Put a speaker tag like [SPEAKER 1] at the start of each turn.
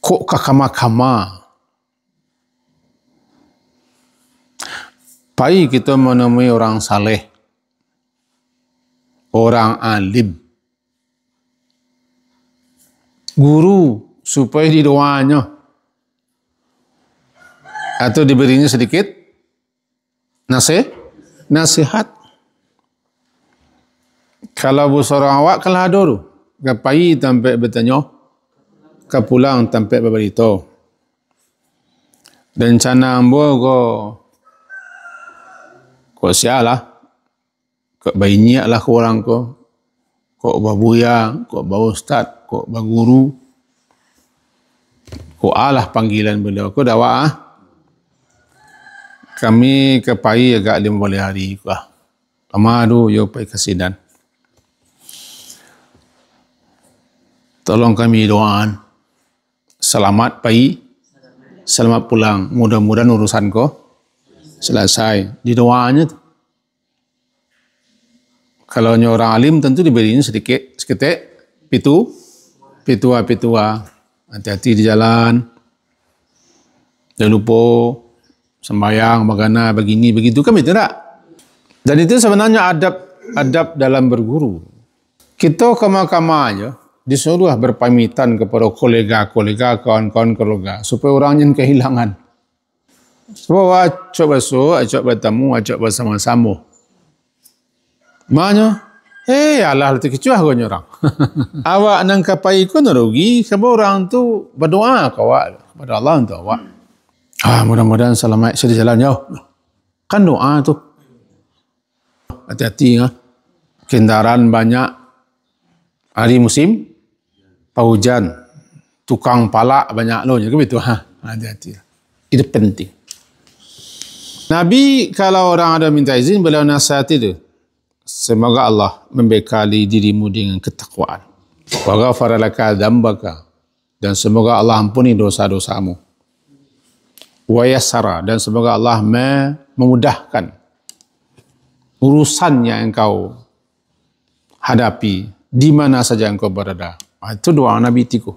[SPEAKER 1] kok kakama-kama. Pai kita menemui orang saleh, orang alim, guru, supaya didoanya atau diberinya sedikit nasihat. Kalau seorang awak kalah dulu, kapai sampai bertanya, kapulang sampai berberitahu. Dan cana ambo ko sialah, ko banyak lah ko orang ko babuya, ko bau ustaz, ko baguru, ko alah panggilan beliau, ko dakwah. Kami kepai agak 5 hari ko. Amadu yo pai kasidan. Tolong kami doaan. Selamat pai, selamat pulang. Mudah-mudahan urusan ko selesai. Di doanya tu. Kalau orang alim tentu diberinya sedikit, seketik, pitua. Hati-hati di jalan. Jangan lupa sembahyang, magana, begini, begitu. Kan itu tak? Dan itu sebenarnya adab dalam berguru. Kita kama-kama aja disuruh berpamitan kepada kolega-kolega, kawan-kawan kolega, supaya orang yang kehilangan. Sebab acok basuh, acok bertemu, acok bersama-sama. Maknanya, alah letih kecuah kau orang. Awak nang kapai kau rugi, sebab orang tu berdoa kau kepada Allah untuk awak. Mudah-mudahan selamat sudah jalan jauh. Kan doa tu. Hati-hati ya. Kendaraan banyak. Hari musim hujan. Tukang palak banyak loh. Jadi begitu. Hati-hati. Itu penting. Nabi kalau orang ada minta izin, beliau nasihat itu. Semoga Allah membekali dirimu dengan ketakwaan. Wa ghafara laka dzambaka. Dan semoga Allah ampuni dosa-dosamu. Wa yassara, dan semoga Allah memudahkan urusan yang engkau hadapi di mana saja engkau berada. Itu doa Nabi Tiku.